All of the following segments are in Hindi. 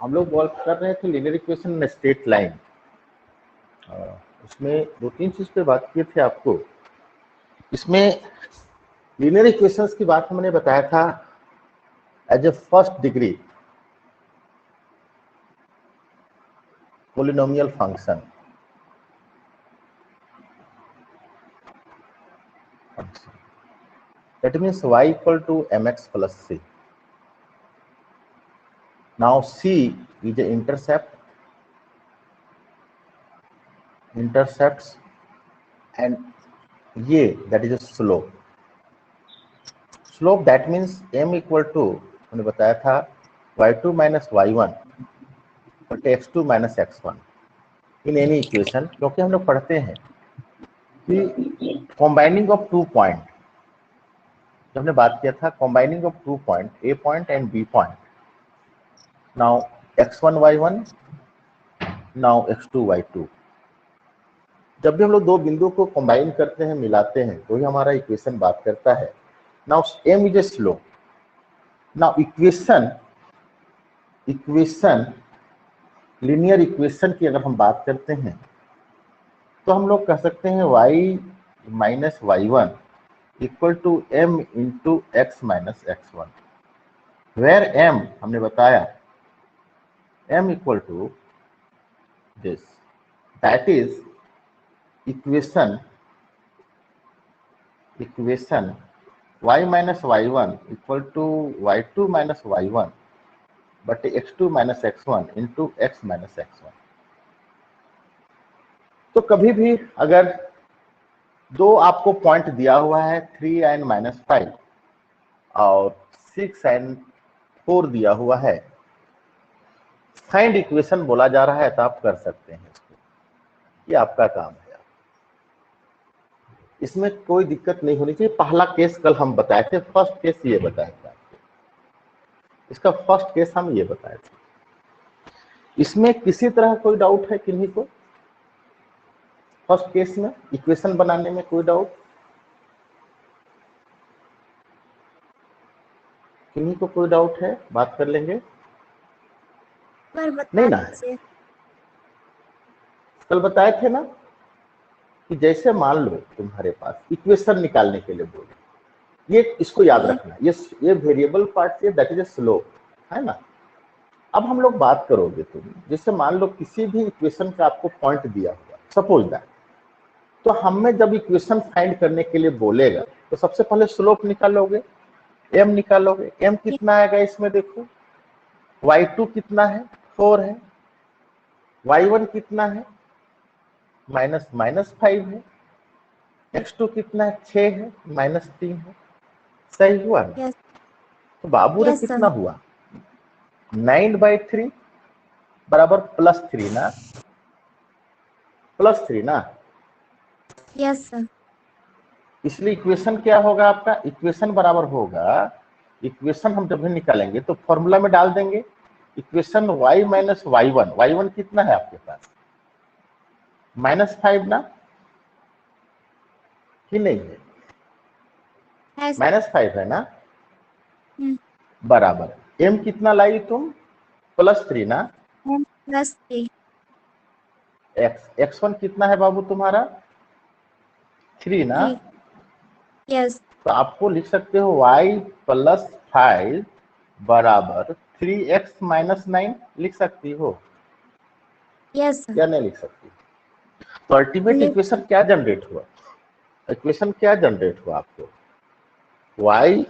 हम लोग बात कर रहे थे linear equation in straight line. उसमें 2-3 चीज पे बात किए थे आपको। इसमें लीनियर इक्वेशंस की बात हमने बताया था as a first degree polynomial function. That means y equal to mx plus c. Now c is a intercepts and ये that is a slope. Slope that means m equal to हमने बताया था y2 minus y1 but x2 minus x1 in any equation, क्योंकि हम लोग पढ़ते हैं कि combining of 2 point, जब हमने बात किया था combining of 2 point, a point and b point. Now x1 y1, now x2 y2. जब भी हम लोग दो बिंदु को कंबाइन करते हैं, मिलाते हैं, तो ही हमारा इक्वेशन बात करता है। Now m is a slope. Now equation linear equation की अगर हम बात करते हैं तो हम लोग कह सकते हैं y minus y1 equal to m into x minus x1, where m हमने बताया m equal to this, that is equation y minus y1 equal to y2 minus y1 but x2 minus x1 into x minus x1। तो कभी भी अगर दो आपको पॉइंट दिया हुआ है 3 and -5 और 6 and 4 दिया हुआ है, फाइंड इक्वेशन बोला जा रहा है, तो आप कर सकते हैं इसको, ये आपका काम है। इसमें कोई दिक्कत नहीं होनी चाहिए। पहला केस कल हम बताए थे, फर्स्ट केस ये बताया था, इसका फर्स्ट केस हम ये बताए थे। इसमें किसी तरह कोई डाउट है किन्हीं को? फर्स्ट केस में इक्वेशन बनाने में कोई डाउट किन्हीं को? कोई डाउट है? बात कर लेंगे। नहीं ना, कल बताए थे ना कि जैसे मान लो तुम्हारे पास इक्वेशन निकालने के लिए बोले, ये इसको याद रखना, ये variable part say that is a slope, है ना। अब हम लोग बात करोगे तुम, जैसे मान लो किसी भी इक्वेशन का आपको पॉइंट दिया हुआ, सपोज दैट, तो हमें जब इक्वेशन फाइंड करने के लिए बोलेगा तो सबसे पहले स्लोप निकालोगे, m निकालोगे। m कितना आएगा इसमें? देखो y2 कितना है? 4 है। y1 कितना है? -5 है। x2 कितना है? 6 है। -3 है। सही हुआ ना? yes. तो बाबू रे कितना हुआ? 9/3 बराबर +3 ना, +3 ना। Yes sir. इसलिए इक्वेशन क्या होगा आपका? इक्वेशन बराबर होगा, इक्वेशन हम जब भी निकालेंगे तो फॉर्मूला में डाल देंगे equation y minus y1। y1 कितना है आपके पास? -5 ना, कि नहीं है? -5 है ना, बराबर m कितना लाई तुम? +3 ना, +3। x1 कितना है बाबू तुम्हारा? 3 ना, यस। तो आपको लिख सकते हो y + 5 बराबर 3x - 9 लिख सकती हो। यस क्या नहीं लिख सकती? तो अल्टीमेट इक्वेशन क्या जनरेट हुआ? इक्वेशन क्या जनरेट हुआ आपको? y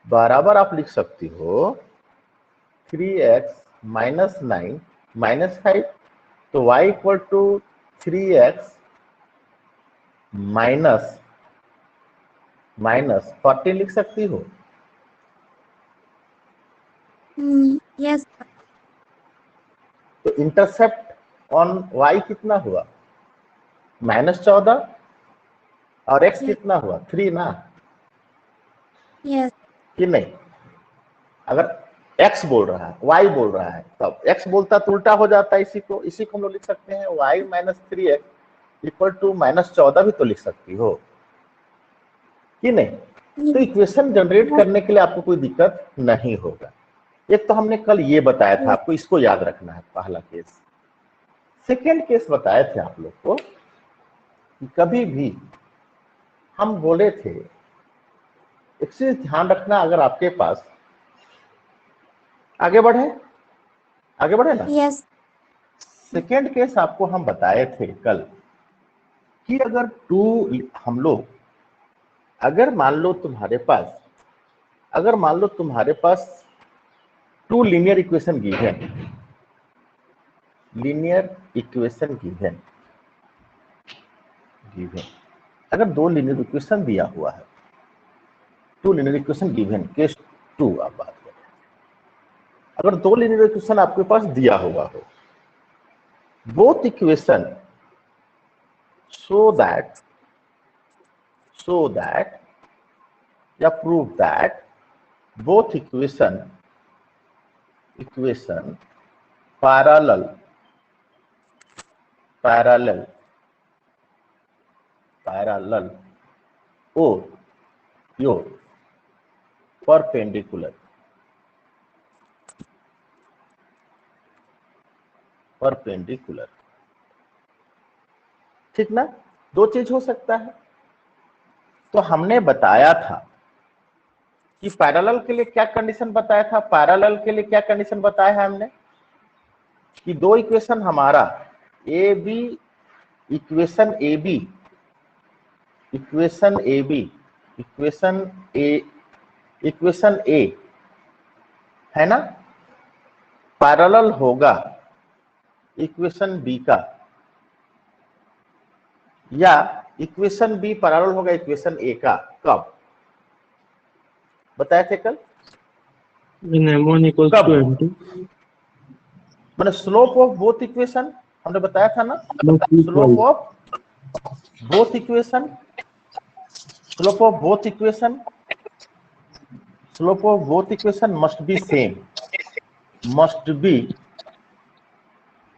बराबर आप लिख सकती हो 3x - 9 -5, तो y equal to 3x minus 14 लिख सकती हो। यस। तो इंटरसेप्ट ऑन y कितना हुआ? -14 और x कितना हुआ? 3 ना, यस। कि नहीं? अगर x बोल रहा है, y बोल रहा है, तब x बोलता तो उल्टा हो जाता है। इसी को हम लोग लिख सकते हैं y - 3x इक्वल टू -14 भी तो लिख सकती हो, कि नहीं? तो इक्वेशन जनरेट करने के लिए आपको कोई दिक्कत नहीं होगा। एक तो हमने कल ये बताया था आपको, इसको याद रखना है पहला केस। सेकेंड केस बताए थे आप लोग को कि कभी भी हम बोले थे, एक चीज ध्यान रखना, अगर आपके पास आगे बढ़े ना। Yes. सेकेंड केस आपको हम बताए थे कल कि अगर हम लोग अगर मान लो तुम्हारे पास टू लीनियर इक्वेशन गिवन, अगर दो लीनियर इक्वेशन दिया हुआ है, two linear equation given, case 2 आप बात करें, अगर दो लीनियर इक्वेशन आपके पास दिया हुआ हो, बोथ इक्वेशन so that या prove that both equation parallel or perpendicular, ठीक ना। दो चीज हो सकता है। तो हमने बताया था कि पैरेलल के लिए क्या कंडीशन बताया था, हमने कि दो इक्वेशन हमारा इक्वेशन ए है ना, पैरेलल होगा इक्वेशन बी का, या इक्वेशन बी पैरेलल होगा इक्वेशन ए का। कब बताए थे कल? मैंने स्लोप ऑफ बोथ इक्वेशन हमने बताया था ना, slope of both equation must be same, must be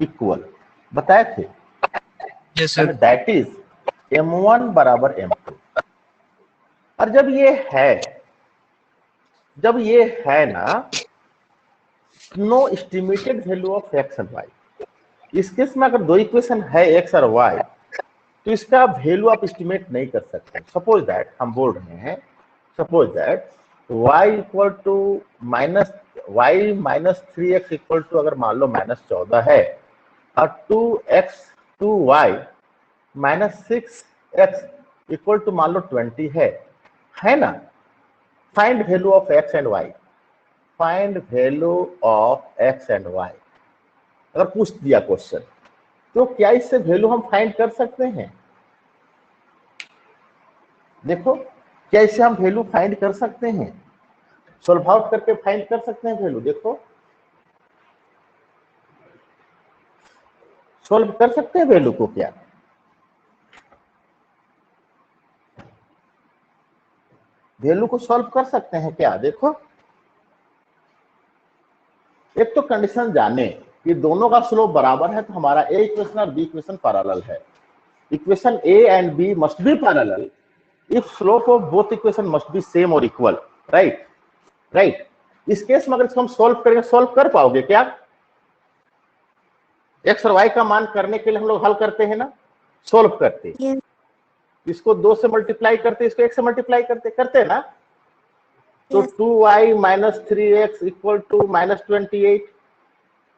equal, बताए थे। Yes, sir. That is m1 बराबर m2। और जब ये है ना, no estimated value of x and y, इस केस में अगर दो इक्वेशन है x और y, तो इसका वैल्यू आप एस्टिमेट नहीं कर सकते। सपोज दैट हम बोल रहे हैं, y equal to -3x equal to अगर मान लो -14 है, और 2y -6x इक्वल टू मान लो 20 है ना। Find value of x and y, अगर पूछ दिया क्वेश्चन, तो क्या इससे वैल्यू हम फाइंड कर सकते हैं? देखो, क्या इससे हम वैल्यू फाइंड कर सकते हैं? सॉल्व आउट करके फाइंड कर सकते हैं वैल्यू। देखो, सॉल्व कर सकते हैं वैल्यू को, क्या वैल्यू को सॉल्व कर सकते हैं क्या? देखो, एक तो कंडीशन जाने कि दोनों का स्लोप बराबर है, तो हमारा ए इक्वेशन और बी इक्वेशन पैरेलल है। Equation A and B must be parallel if slope of both equation must be same और इक्वल, राइट। इस केस में अगर इसको हम सॉल्व करेंगे, सॉल्व कर पाओगे क्या? एक्स और वाई का मान करने के लिए हम लोग हल करते हैं ना, सॉल्व करते। Yes. इसको 2 से मल्टीप्लाई करते, इसको 1 से मल्टीप्लाई करते ना। तो Yes. 2y minus 3x equal to -28,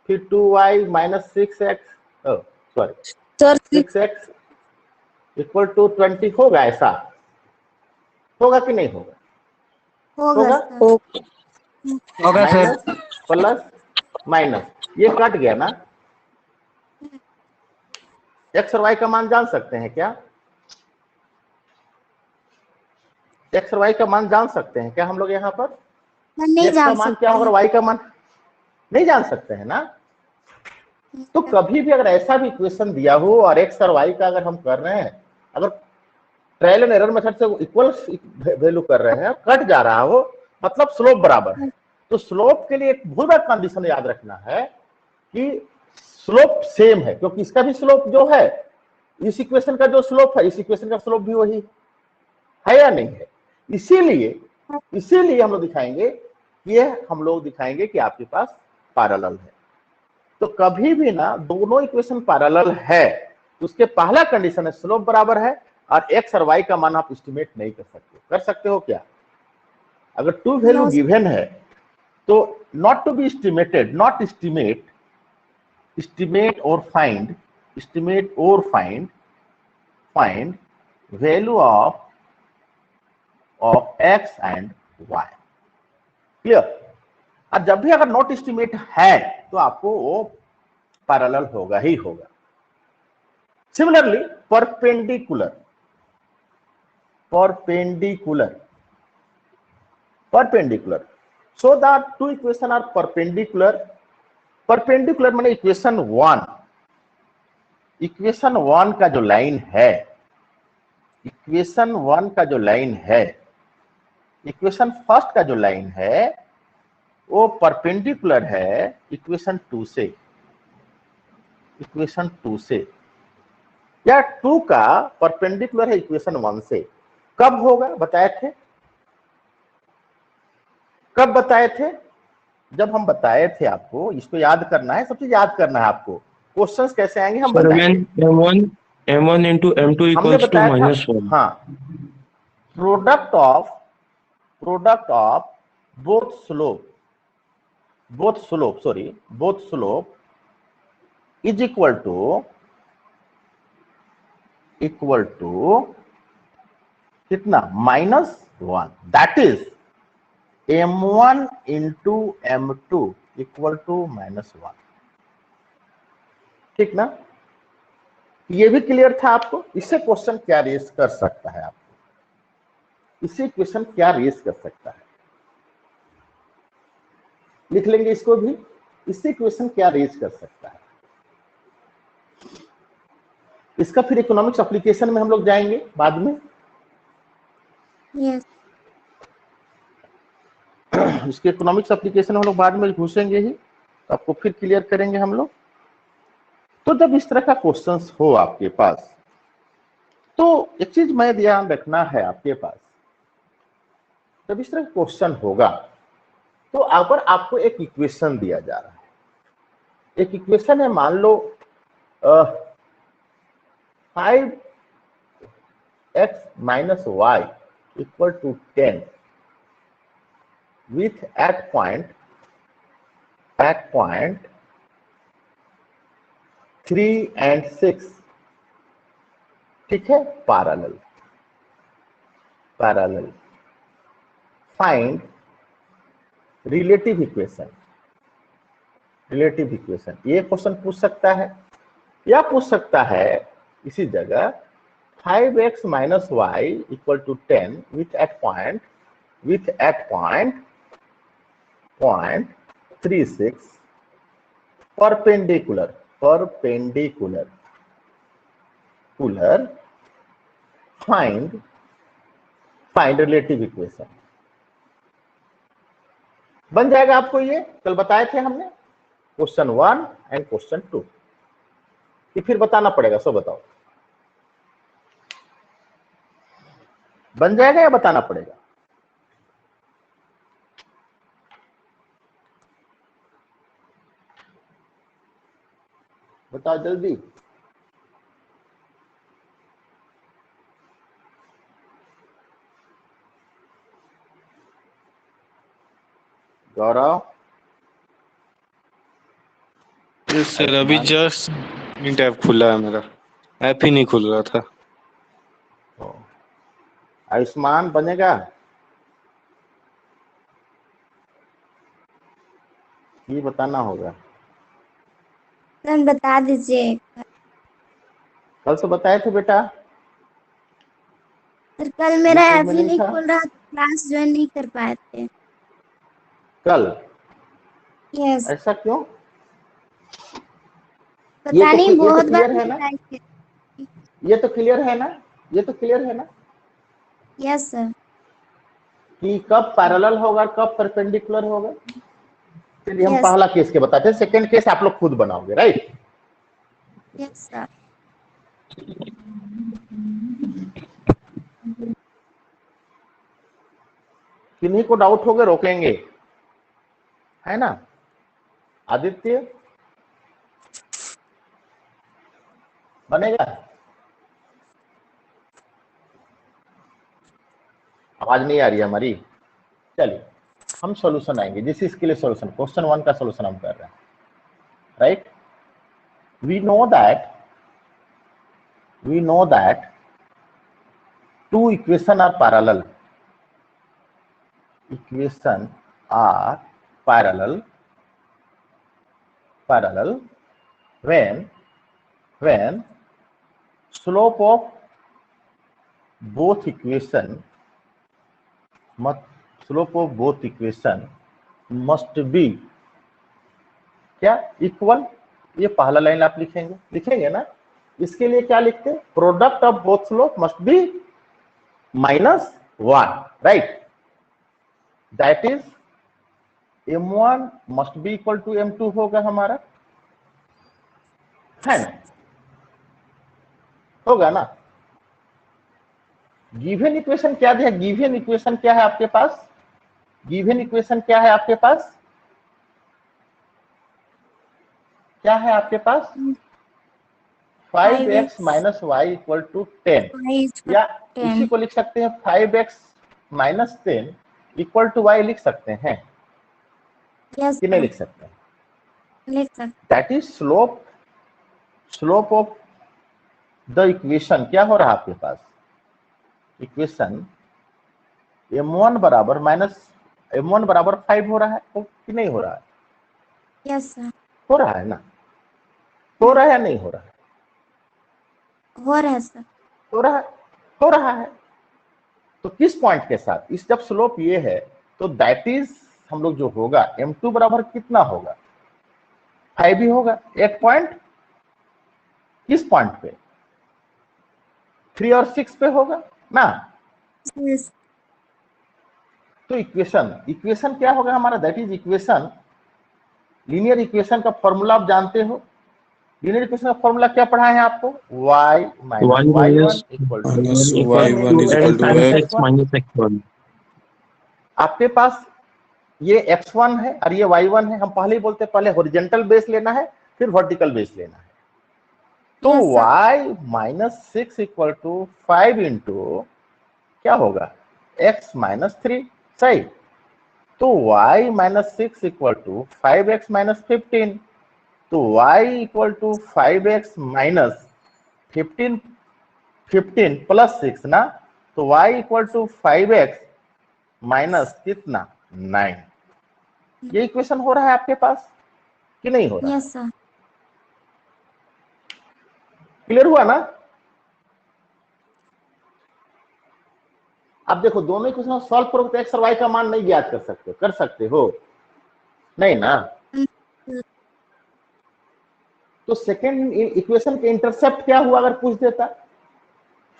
फिर 2y minus 6x sir 6x equal to 20 होगा। ऐसा होगा कि नहीं होगा? होगा sir. होगा सर। माइनस प्लस माइनस, ये कट गया ना। एक्स और वाई का मान जान सकते हैं क्या? एक्स और वाई का मान जान सकते हैं क्या हम लोग यहाँ पर? मैं नहीं एक्स का जान मान सकता क्या होगा, हूँ। वाई का मान नहीं जान सकते हैं ना। तो कभी भी अगर ऐसा भी इक्वेशन दिया हो और एक्स और वाई का अगर हम कर रहे हैं, अगर ट्रायल एंड एरर मेथड से इक्वल वैल्यू कर रहे हैं, कट जा रहा हो, मतलब स्लोप बराबर है। तो स्लोप के लिए एक बहुत बड़ा कंडीशन याद रखना है कि स्लोप सेम है, क्योंकि इसका भी स्लोप जो है, इस इक्वेशन का जो स्लोप है, इस इक्वेशन का स्लोप भी वही है या नहीं है। इसीलिए हम लोग दिखाएंगे ये हम लोग दिखाएंगे कि आपके पास पैरेलल है। तो कभी भी ना दोनों इक्वेशन पैरेलल है तो उसके पहला कंडीशन है स्लोप बराबर है और एक्स और वाई का मान आप एस्टिमेट नहीं कर सकते हो क्या? अगर टू वैल्यू No, गिवन है तो not to be estimated, not estimate, estimate or find value of x and y। Clear? और जब भी अगर नॉट एस्टिमेट है तो आपको वो पैरेलल होगा ही होगा। Similarly perpendicular so that two equation are perpendicular माने इक्वेशन वन का जो लाइन है, इक्वेशन फर्स्ट का जो लाइन है वो परपेंडिकुलर है इक्वेशन टू से या टू का परपेंडिकुलर है इक्वेशन वन से। कब होगा बताए थे? जब हम बताए थे आपको, इसको याद करना है, सब चीज याद करना है आपको। क्वेश्चंस कैसे आएंगे हम बताएंगे। m1 into m2 हमने equals to बताया था -1। हाँ, product of both slope is equal to कितना? -1। That is m1 into m2 equal to -1। ठीक ना? ये भी क्लियर था आपको? इससे क्वेश्चन क्या रेस कर सकता है आपको? इससे क्वेश्चन क्या रेस कर सकता है? लिख लेंगे इसको भी। इससे क्वेश्चन क्या रेस कर सकता है? इसका फिर इकोनॉमिक्स एप्लीकेशन में हम लोग जाएंगे बाद में। yes, इसके इकोनॉमिक्स एप्लीकेशन हम लोग बाद में घुसेंगे ही, तो आपको फिर क्लियर करेंगे हम लोग। तो जब इस तरह का क्वेश्चंस हो आपके पास, तो एक चीज मैं ध्यान रखना है आपके पास, जब इस तरह का क्वेश्चन होगा तो अगर आपको एक इक्वेशन दिया जा रहा है, एक इक्वेशन है मान लो 5x - y equal to 10 with at point 3 and 6, ठीक है? Parallel find relative equation. ये क्वेश्चन पूछ सकता है, या पूछ सकता है इसी जगह 5x - y equal to 10 with at point 36 perpendicular find relative equation. बन जाएगा आपको? ये कल बताए थे हमने, क्वेश्चन 1 एंड क्वेश्चन 2। ये फिर बताना पड़ेगा, सो बताओ बन जाएगा या बताना पड़ेगा? बताओ जल्दी। गौरव, सर अभी जस्ट ऐप खुला है, मेरा ऐप ही नहीं खुल रहा था। आयुष्मान बनेगा? ये बताना होगा। सर बता दीजिए। कल से बताए थे बेटा। सर कल मेरा YouTube ऐप में ही नहीं नहीं था? खुल रहा, क्लास ज्वाइन नहीं कर पाए थे। कल यस, ऐसा क्यों? पता नहीं, ये बहुत तो बार क्लियर है ना? ट्राई किया। ये तो क्लियर है ना यस सर। कि कब पैरेलल होगा, कब परपेंडिकुलर होगा? चलिए हम Yes. पहला केस के बताते हैं, सेकंड केस आप लोग खुद बनाओगे, राइट? Yes sir. किन्हीं को डाउट होगा रोकेंगे। है ना। आदित्य बनेगा? आवाज नहीं आ रही है हमारी। चलिए हम सॉल्यूशन आएंगे, जिस इसके लिए सॉल्यूशन क्वेश्चन 1 का सॉल्यूशन हम कर रहे हैं, right. We know that two equation are parallel. Equation are parallel when slope of both equation must be क्या इक्वल। ये पहला लाइन आप लिखेंगे ना। इसके लिए क्या लिखते हैं? Product of both slope must be -1, right. That is m1 must be equal to m2 होगा हमारा, है ना, होगा ना। गिवन इक्वेशन क्या दिया? गिवन इक्वेशन क्या है आपके पास? गिवन इक्वेशन क्या है आपके पास? क्या है आपके पास? 5x - y = 10, या इसी को लिख सकते हैं 5x - 10 = y लिख सकते हैं। Yes, कि नहीं sir. लिख सकते हैं? लिख सकते। That is slope of the equation. क्या हो रहा है आपके पास? इक्वेशन m1 बराबर -5 हो रहा है कि नहीं हो रहा है? Yes, sir. हो रहा है ना। हो रहा है या नहीं हो रहा है? हो रहा है सर। हो रहा है। तो किस पॉइंट के साथ? इस जब स्लोप ये है तो दैट इज हम लोग जो होगा m2 बराबर कितना होगा? 5 ही होगा। एक पॉइंट, किस पॉइंट पे? 3 और 6 पे होगा ना। Yes. तो इक्वेशन क्या होगा हमारा? That is equation, linear equation का फॉर्मूला आप जानते हो। लीनियर इक्वेशन का फॉर्मूला क्या पढ़ा है आपको? y - y1 y1 x minus x1। आपके पास ये x1 है और ये y1 है। हम पहले ही बोलते हैं पहले हॉरिजॉन्टल बेस लेना है फिर वर्टिकल बेस लेना है। तो Yes, sir. y - 6 = 5 इंटू क्या होगा? x - 3, सही। तो y - 6 = 5x - 15। तो y = 5x - 15 + 6 ना। तो y = 5x - कितना? 9। ये इक्वेशन हो रहा है आपके पास कि नहीं हो रहा है? Yes, sir. क्लियर हुआ ना? अब देखो दोनों इक्वेशन सॉल्व करो तो x और y का मान नहीं ज्ञात कर सकते हो नहीं ना। तो सेकेंड इक्वेशन के इंटरसेप्ट क्या हुआ अगर पूछ देता?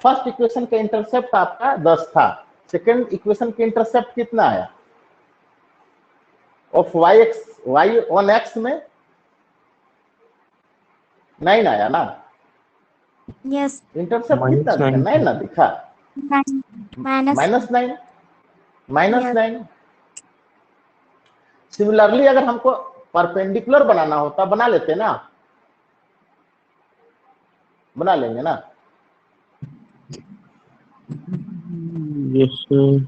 फर्स्ट इक्वेशन का इंटरसेप्ट आपका 10 था, सेकेंड इक्वेशन के इंटरसेप्ट कितना आया? ऑफ y ऑन x में 9 आया ना। Yes. इंटरसेप्ट कितना दिखा? 9 ना दिखा। -9 सिमिलरली अगर हमको परपेंडिकुलर बनाना होता बना लेते ना, बना लेंगे ना। Yes sir.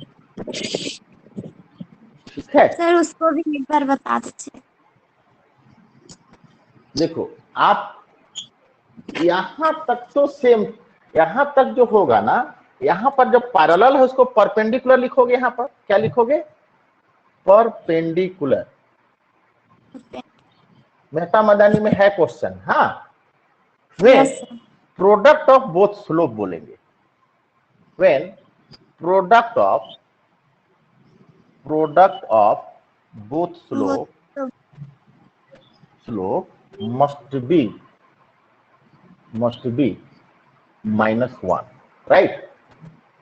ठीक है। सर उसको भी एक बार बता दीजिए। देखो आप यहां तक तो सेम, यहां तक जो होगा ना, यहां पर जब पैरेलल है उसको परपेंडिकुलर लिखोगे। यहां पर क्या लिखोगे? परपेंडिकुलर। मेहता मदानी में है क्वेश्चन। हाँ, Yes, sir. Product of both slope बोलेंगे। When product of both slope must be -1, right.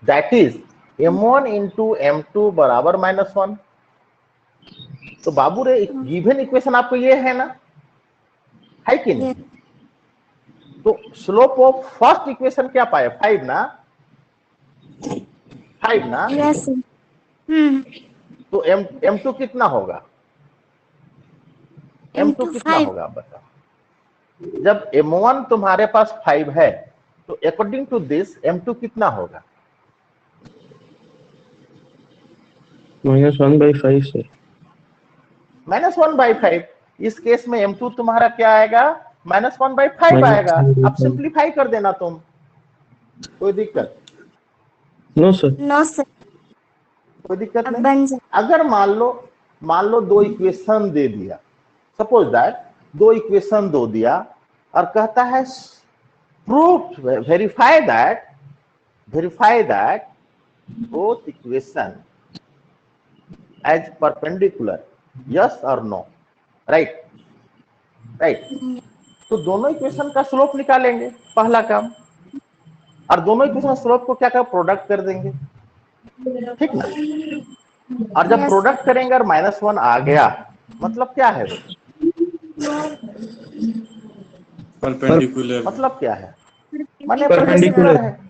That is m1 into m2 बराबर -1। तो बाबू रे गिवन इक्वेशन आपको ये है ना, है कि नहीं? तो स्लोप ऑफ फर्स्ट इक्वेशन क्या पाए? 5 ना। 5 ना। Yes, sir. तो m2 कितना होगा? M2 M2 कितना 5 होगा आप बताओ। जब M1 तुम्हारे पास 5 है तो अकॉर्डिंग टू दिस M2 कितना होगा? -1/5 सर। -1/5। इस केस में M2 तुम्हारा क्या आएगा? -1/5 आएगा। अब -1/5। सिंप्लीफाई कर देना तुम, कोई दिक्कत? No sir. नो सर, कोई दिक्कत अब नहीं। बन जाए। अगर मान लो दो इक्वेशन दे दिया, सपोज दैट दो इक्वेशन दो दिया और कहता है proof verify that both equation as perpendicular, yes or no, right? तो दोनों इक्वेशन का स्लोप निकालेंगे, पहला काम। और दोनों इक्वेशन स्लोप को क्या प्रोडक्ट कर देंगे, ठीक ना? और जब Yes, प्रोडक्ट करेंगे और -1 आ गया, मतलब क्या है वो? परपेंडिकुलर। मतलब क्या है? माने परपेंडिकुलर। परपेंडिकुलर है।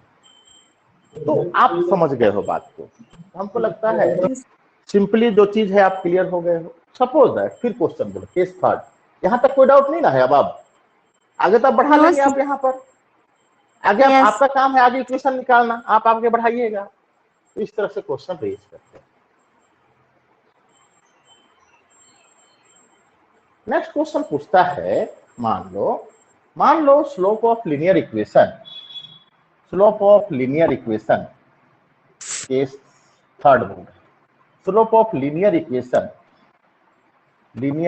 तो आप समझ गए हो बात को। हमको लगता है सिंपली जो चीज है आप क्लियर हो गए हो। सपोज दैट, फिर क्वेश्चन बोलो, केस थर्ड। यहां तक कोई डाउट नहीं ना है? अब आप आगे तो बढ़ा No, लेंगे sir. आप यहाँ पर। आगे Yes. आपका काम है आगे इक्वेशन निकालना, आप आगे बढ़ाइएगा। तो इस तरह से क्वेश्चन रेज करते हैं। नेक्स्ट क्वेश्चन पूछता है, मान लो slope of linear equation, case third बोल रहे, slope of linear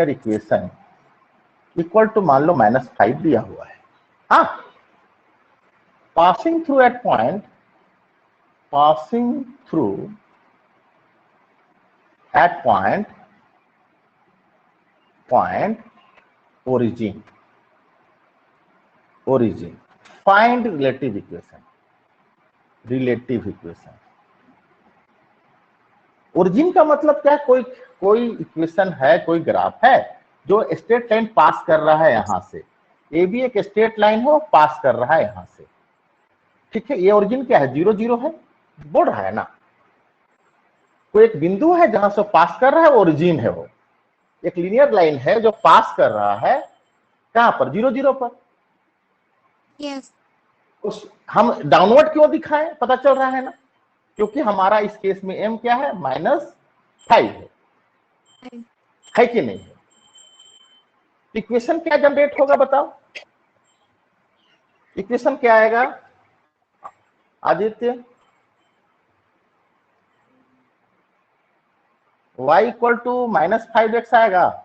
equation equal to मान लो -5 दिया हुआ है। हाँ, passing through at point origin, find relative equation। Origin का मतलब क्या? कोई इक्वेशन है, कोई ग्राफ है जो स्ट्रेट लाइन पास कर रहा है यहां से। ए भी एक स्ट्रेट लाइन है, पास कर रहा है यहां से, ठीक है। ये ओरिजिन क्या है? 0 0 है, बोल रहा है ना। कोई एक बिंदु है जहां से पास कर रहा है, ओरिजिन है वो। एक लीनियर लाइन है जो पास कर रहा है कहां पर? 0 0 पर। Yes. हम डाउनवर्ड क्यों दिखाएं? पता चल रहा है ना, क्योंकि हमारा इस केस में m क्या है? -5 है कि नहीं है? इक्वेशन क्या जनरेट होगा बताओ? इक्वेशन क्या आएगा आदित्य? y = -5x आएगा।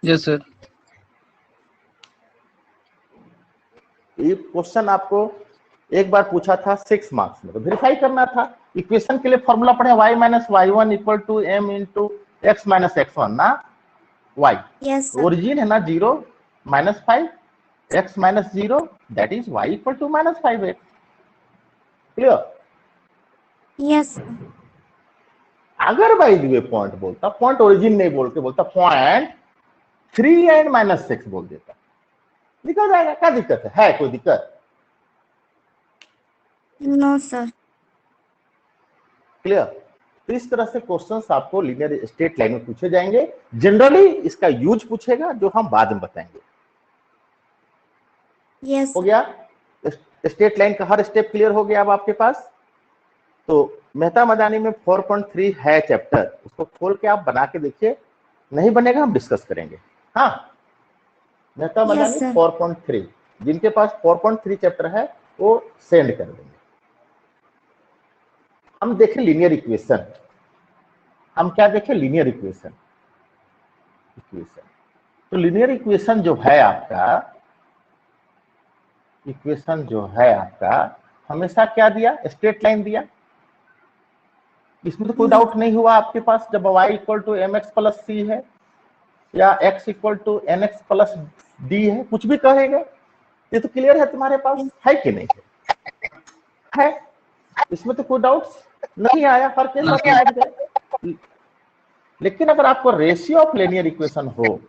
Yes sir. ये क्वेश्चन आपको एक बार पूछा था 6 मार्क्स में, तो वेरीफाई करना था। इक्वेशन के लिए फॉर्मूला पढ़े, y - y1 = m × x - x1 ना y। Yes, sir. ओरिजिन है ना 0 -5 x - 0, that is y = -5x। Clear? Yes, sir. अगर बाय द वे पॉइंट बोलता, पॉइंट ओरिजिन नहीं बोल के बोलता पॉइंट 3 एंड -6 बोल देता, निकल जाएगा। क्या दिक्कत है कोई दिक्कत? No, sir. क्लियर? तो इस तरह से क्वेश्चंस आपको लीनियर स्ट्रेट लाइन में पूछे जाएंगे। जनरली इसका यूज पूछेगा, जो हम बाद में बताएंगे। Yes, हो sir. गया? स्ट्रेट लाइन का हर स्टेप क्लियर हो गया अब आपके पास। तो मेहता मदानी में 4.3 है चैप्टर, उसको खोल के आप बना के देखिए। नहीं बनेगा हम डिस्कस करेंगे। हाँ, मेहता मदानी sir. 4.3, जिनके पास 4.3 चैप्टर है वो सेंड कर देंगे। हम देखें लीनियर इक्वेशन। हम क्या देखें? Linear equation. तो लीनियर इक्वेशन जो है आपका हमेशा क्या दिया? स्ट्रेट लाइन दिया। इसमें तो कोई डाउट नहीं हुआ आपके पास। जब y = mx + c है या x = nx + d है, कुछ भी कहेंगे, ये तो क्लियर है तुम्हारे पास, है कि नहीं है? इसमें तो कोई डाउट नहीं आया, हर केस आप समझ गए। लेकिन अगर आपको रेशियो ऑफ लीनियर इक्वेशन हो,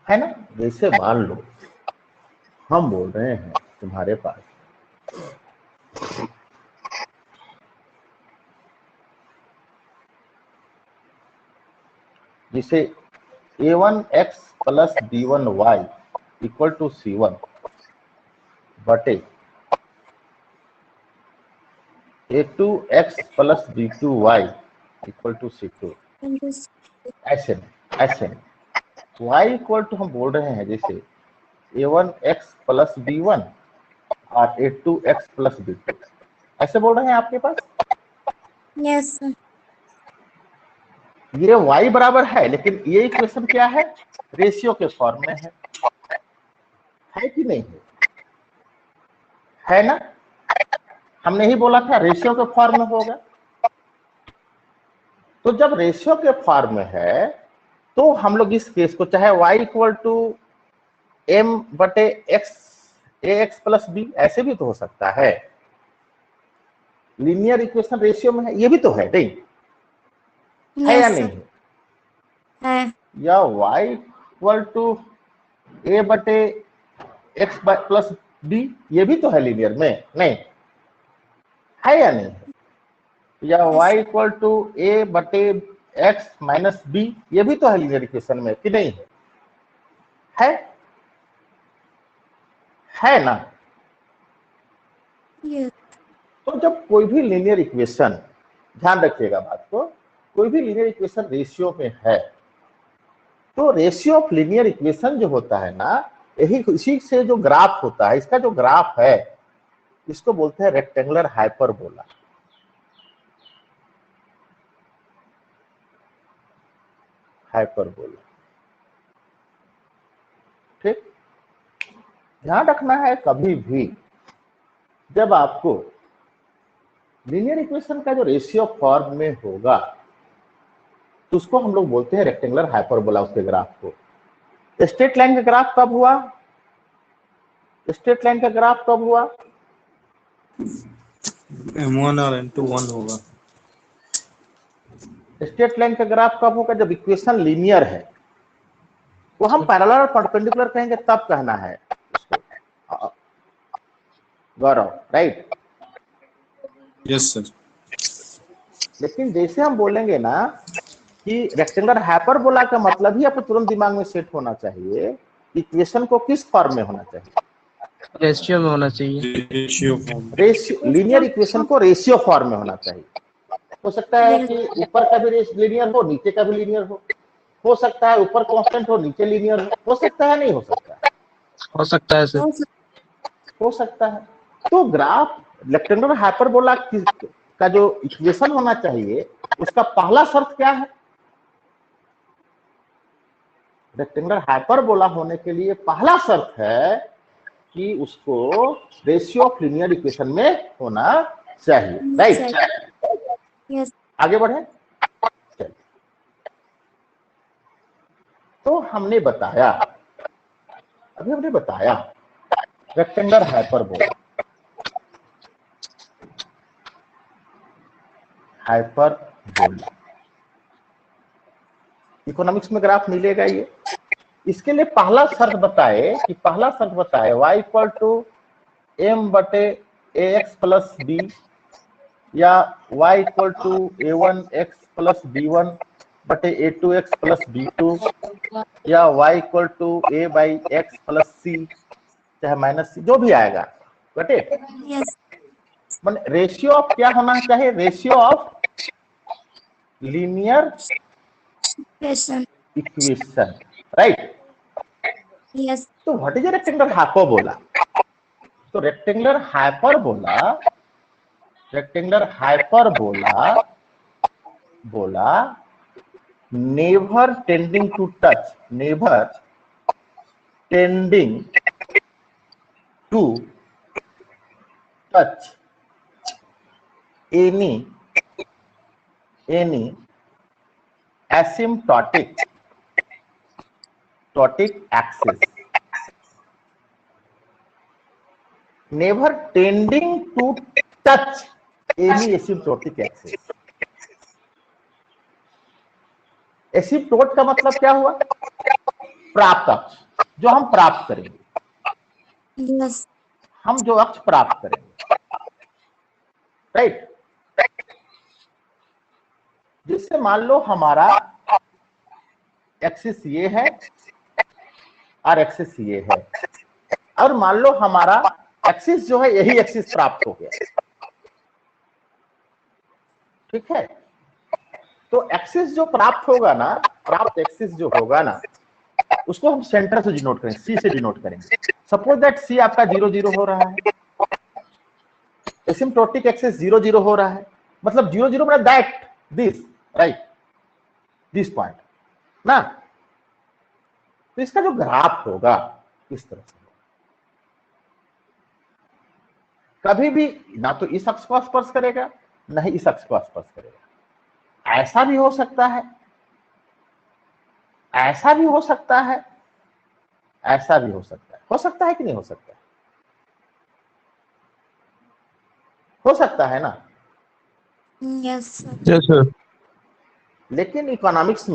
है ना, जैसे मान लो हम बोल रहे हैं तुम्हारे पास जिसे a1x plus b1y equal to c1 बटे a2x plus b2y equal to c2। ऐसे नहीं y इक्वल टू हम बोल रहे हैं जैसे a1x प्लस b1 और a2x प्लस b2, ऐसे बोल रहे हैं आपके पास। Yes sir. ये y बराबर है, लेकिन ये इक्वेशन क्या है, रेशियो के फॉर्म में है कि नहीं है ना। हमने ही बोला था रेशियो के फॉर्म में होगा। तो जब रेशियो के फॉर्म में है तो हम लोग इस केस को चाहे y इक्वल टू m बटे x ax प्लस b ऐसे भी तो हो सकता है। लीनियर इक्वेशन रेशियो में है, ये भी तो है नहीं है या नहीं है। या y इक्वल टू a बटे x प्लस b ये भी तो है लीनियर में, नहीं है या नहीं, या y इक्वल टू a बटे x माइनस b ये भी तो है लीनियर इक्वेशन में कि नहीं है ना। यस। तो जब कोई भी लीनियर इक्वेशन, ध्यान रखिएगा बात को, कोई भी लीनियर इक्वेशन रेशियो में है तो रेशियो ऑफ लीनियर इक्वेशन जो होता है ना, यही इसी से जो ग्राफ होता है, इसका जो ग्राफ है इसको बोलते हैं रेक्टेंगुलर हाइपरबोला। ठीक, ध्यान रखना है कभी भी जब आपको लीनियर इक्वेशन का जो रेशियो फॉर्म में होगा तो उसको हम लोग बोलते हैं रेक्टेंगुलर हाइपरबोला। उसके ग्राफ को, स्ट्रेट लाइन का ग्राफ कब हुआ, स्ट्रेट लाइन का ग्राफ कब हुआ, m1 और m2 1 होगा। स्ट्रेट लाइन का ग्राफ कब होगा, जब इक्वेशन लीनियर है। वो हम पैरेलल और परपेंडिकुलर कहेंगे तब कहना है उसको, गौरव, राइट। Yes sir. लेकिन जैसे हम बोलेंगे ना कि रेक्टेंगुलर हाइपरबोला का मतलब ही आपको तुरंत दिमाग में सेट होना चाहिए, इक्वेशन को किस फॉर्म में होना चाहिए, रेशियो में होना चाहिए। Ratio form. Ratio, linear equation को रेशियो फॉर्म में होना चाहिए। हो सकता है कि ऊपर का भी लीनियर हो, नीचे का भी लीनियर हो सकता है ऊपर कांस्टेंट हो, नीचे लीनियर हो सकता है, नहीं हो सकता है, हो सकता है सर। हो सकता है। तो ग्राफ रेक्टेंगुलर हाइपरबोला का जो इक्वेशन होना चाहिए उसका पहला शर्त क्या है, रेक्टेंगुलर हाइपरबोला होने के लिए पहला शर्त है कि उसको रेशियो ऑफ लीनियर इक्वेशन में होना चाहिए, राइट। यस। आगे बढ़े। तो हमने बताया, अभी हमने बताया रेक्टेंगुलर हाइपरबोला, इकोनॉमिक्स में ग्राफ मिलेगा ये। इसके लिए पहला शर्त बताए y इक्वल टू m बटे ax प्लस b या y equal to a1x plus b1 बटे a2x प्लस b2 या y equal to a by x plus c चाहे माइनस c, जो भी आएगा, बटे यस। रेशियो ऑफ क्या होना चाहिए, ratio of linear equation, right. Yes. तो व्हाट इज रेक्टेंगुलर हाइपरबोला, तो रेक्टेंगुलर हाइपरबोला बोला never tending to touch, never tending to touch any asymptotic axis, never tending to touch any asymptotic axis। Asymptote का मतलब क्या हुआ, प्राप्त अक्ष, जो हम प्राप्त करेंगे। Yes. हम जो अक्ष प्राप्त करेंगे, राइट, जिससे मान लो हमारा एक्सिस ये है और एक्सिस ये है, और मान लो हमारा एक्सिस जो है यही एक्सिस प्राप्त हो गया, ठीक है। तो एक्सिस जो प्राप्त होगा ना, प्राप्त एक्सिस जो होगा ना, उसको हम सेंटर से डिनोट करेंगे, सी से डिनोट करेंगे। सपोज दैट सी आपका 0 0 हो रहा है, एसिम्प्टोटिक एक्सिस 0 0 हो रहा है, मतलब 0 0 मतलब that this, right, this point ना। तो इसका जो ग्राफ होगा इस तरह से, कभी भी ना तो इस अक्ष को स्पर्श करेगा ना ही इस अक्ष को स्पर्श करेगा। ऐसा भी हो सकता है, ऐसा भी हो सकता है, ऐसा भी हो सकता है कि नहीं हो सकता? हो सकता है ना। Yes, sir. Yes, sir. लेकिन इकोनॉमिक्स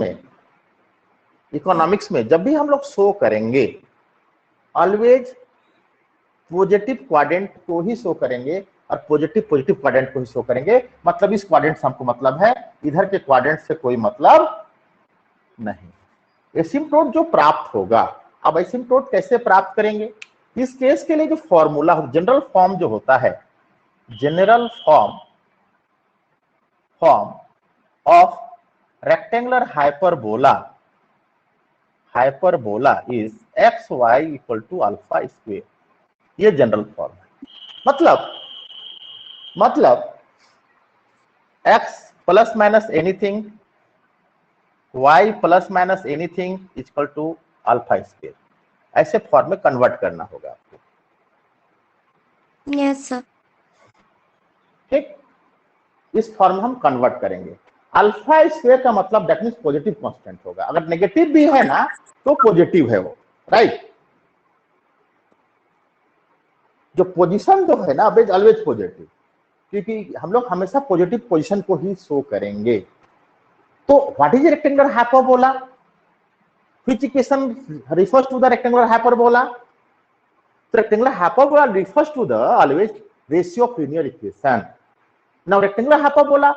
में जब भी हम लोग शो करेंगे, ऑलवेज पॉजिटिव क्वाड्रेंट को ही शो करेंगे और पॉजिटिव क्वाड्रेंट को ही शो करेंगे। मतलब इस क्वाड्रेंट से हमको मतलब है, इधर के क्वाड्रेंट से कोई मतलब नहीं। एसिम्प्टोट जो प्राप्त होगा, अब एसिम्प्टोट कैसे प्राप्त करेंगे? इस केस के लिए जो फॉर्मूला, जनरल फॉर्म जो होता है, general form of rectangular hyperbola is x y equal to alpha square. ये जनरल फॉर्म है। मतलब x plus minus anything, y plus minus anything equal to alpha square, ऐसे फॉर्म में कन्वर्ट करना होगा आपको, Yes, sir. ठीक। इस फॉर्म में हम कन्वर्ट करेंगे। अल्फा स्क्वायर का मतलब दैट मींस पॉजिटिव कांस्टेंट होगा, अगर नेगेटिव भी है ना तो पॉजिटिव है वो, राइट। जो पोजीशन जो है ना, ऑलवेज पॉजिटिव, क्योंकि हम लोग हमेशा पॉजिटिव पोजीशन को ही शो करेंगे। तो what is rectangular hyperbola? Which equation refers to the rectangular hyperbola? तो rectangular hyperbola refers to the always ratio of linear equation. Now rectangular hyperbola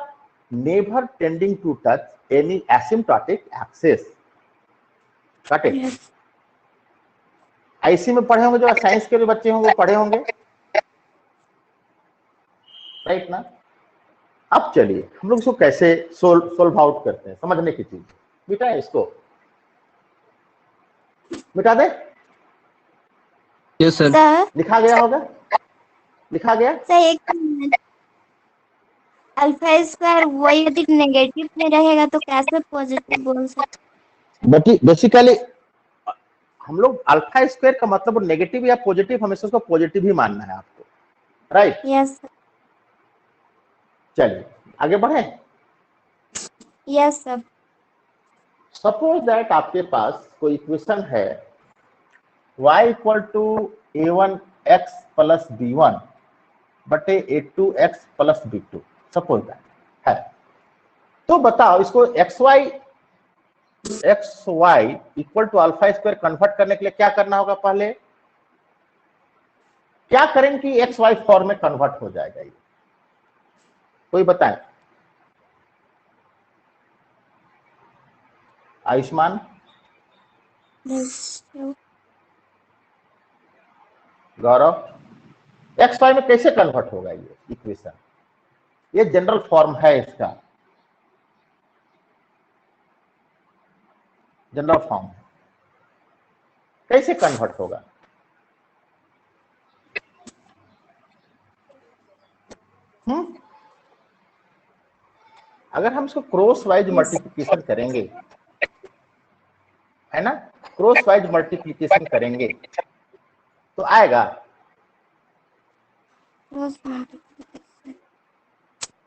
never tending to touch any asymptotic axis, got it? Yes. IC में पढ़े होंगे, जो साइंस के भी बच्चे होंगे वो पढ़े होंगे, राइट ना। अब चलिए हम लोग इसको कैसे सोल्व आउट करते हैं, समझने की चीज। मिटाए इसको, मिटा दे। Yes, sir. Sir, लिखा गया होगा, लिखा गया। sir, एक मिनट। अल्फा स्क्वायर वो यदि नेगेटिव में रहेगा तो कैसे पॉजिटिव बोल सकते? बेसिकली हम लोग अल्फा स्क्वायर का मतलब नेगेटिव या पॉजिटिव, हमेशा उसको पॉजिटिव ही मानना है आपको, राइट। यस चलिए आगे बढ़े। Yes sir. सपोज दैट आपके पास कोई इक्वेशन है y equal to a1x plus b1 बटे a2x plus b2, suppose that है। तो बताओ इसको xy equal to alpha square convert करने के लिए क्या करना होगा? पहले क्या करें कि xy फॉर्म में कन्वर्ट हो जाएगा? ये कोई बताए? आयुष्मान, गौरव, xy में कैसे कन्वर्ट होगा ये इक्वेशन? ये जनरल फॉर्म है इसका, जनरल फॉर्म है, कैसे कन्वर्ट होगा? अगर हम इसको क्रॉस वाइज मल्टीप्लिकेशन करेंगे, है ना, क्रॉस वाइज मल्टीप्लिकेशन करेंगे तो आएगा।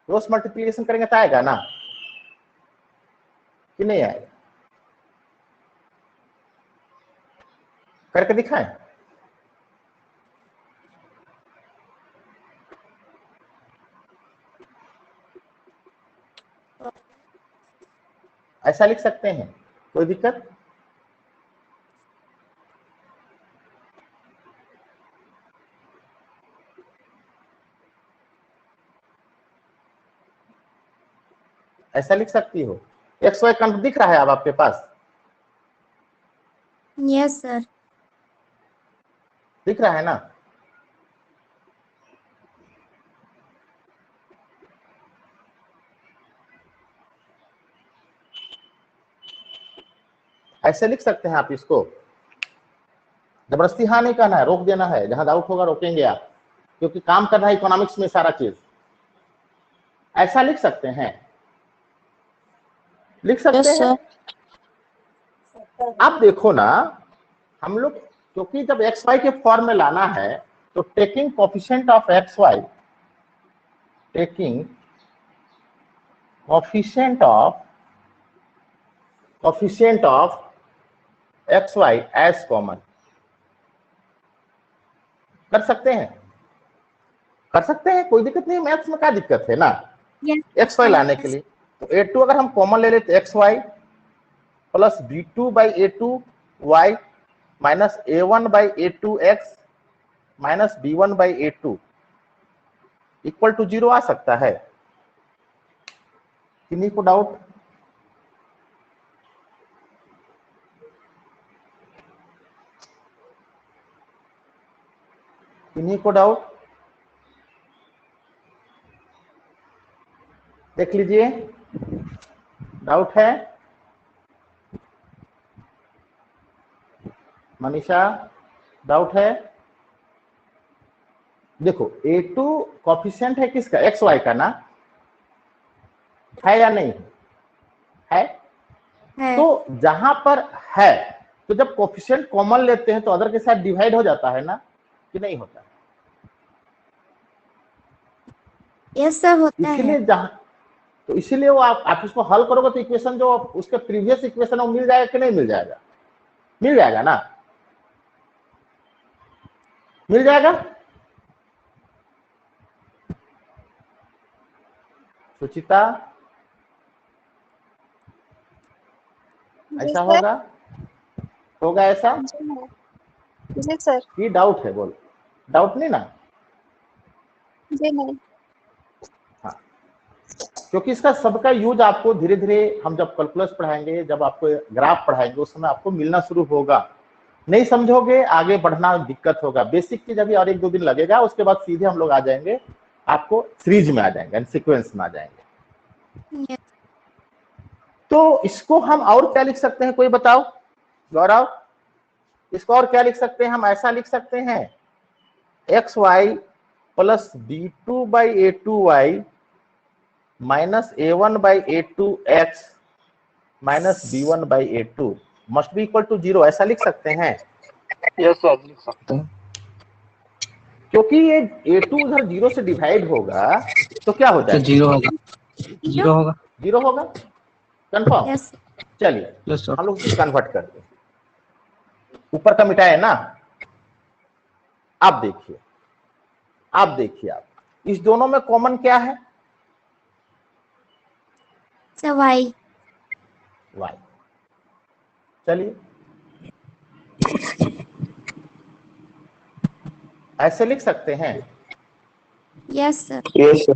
क्रॉस मल्टीप्लिकेशन करेंगे तो आएगा ना कि नहीं आएगा? करके दिखाएं। ऐसा लिख सकते हैं, कोई दिक्कत? ऐसा लिख सकती हो। एक्स वाई कर्व दिख रहा है अब आपके पास, यस सर। दिख रहा है ना? ऐसे लिख सकते हैं आप इसको। जबरदस्ती हाँ नहीं कहना है, रोक देना है, जहां डाउट होगा रोकेंगे आप, क्योंकि काम करना है इकोनॉमिक्स में सारा चीज। ऐसा लिख सकते हैं, लिख सकते यस हैं। सर। आप देखो ना, हम लोग क्योंकि जब एक्स वाई के फॉर्म में लाना है तो taking coefficient of x y, taking coefficient of x y as common, कर सकते हैं, कर सकते हैं, कोई दिक्कत नहीं। मैथ्स में क्या दिक्कत है ना, एक्स वाई लाने के लिए। तो a2 अगर हम कॉमन ले लेते x y plus b2 by a2 y minus a1 by a2 x minus b1 by a2 equal to 0 आ सकता है। किन्हीं को डाउट? किन्हीं को डाउट? देख लीजिए, डाउट है? मनीषा डाउट है? देखो a2 कोफिशिएंट है किसका, एक्स वाई का ना, है या नहीं है? तो जहां पर है तो जब कोफिशिएंट कॉमन लेते हैं तो अदर के साथ डिवाइड हो जाता है ना, कि नहीं होता? यस सर होता है। इसीलिए जहां, तो इसीलिए वो आप इसको हल करोगे तो इक्वेशन जो उसके प्रीवियस इक्वेशन है वो मिल जाएगा कि नहीं मिल जाएगा? मिल जाएगा ना, मिल जाएगा। सुचिता ऐसा होगा, होगा ऐसा? जी सर। ये डाउट है, बोल। डाउट नहीं ना? जी नहीं। हाँ, क्योंकि इसका सबका यूज आपको धीरे धीरे हम जब कैलकुलस पढ़ाएंगे, जब आपको ग्राफ पढ़ाएंगे, उस समय आपको मिलना शुरू होगा। नहीं समझोगे आगे बढ़ना दिक्कत होगा। बेसिक चीज अभी और 1-2 दिन लगेगा, उसके बाद सीधे हम लोग आ जाएंगे, आपको सीरीज में आ जाएंगे, सीक्वेंस में आ जाएंगे। तो इसको हम और क्या लिख सकते हैं, कोई बताओ? गौरव, इसको और क्या लिख सकते हैं? हम ऐसा लिख सकते हैं x y plus b2 by a2 y minus a1 by a2 x minus b1 by a2 must be equal to 0, ऐसा लिख सकते हैं? यस सर, लिख सकते हैं। क्योंकि ये a2 उधर 0 से डिवाइड होगा तो क्या हो जाएगा? 0 होगा, 0 होगा। 0 होगा, कंफर्म? यस। चलिए यस सर। हम लोग इसे कन्वर्ट करते हैं। ऊपर का मिटाए ना, आप देखिए, आप देखिए, आप इस दोनों में कॉमन क्या है? वाई। वाई। चलिए ऐसे लिख सकते हैं, yes sir. Yes sir.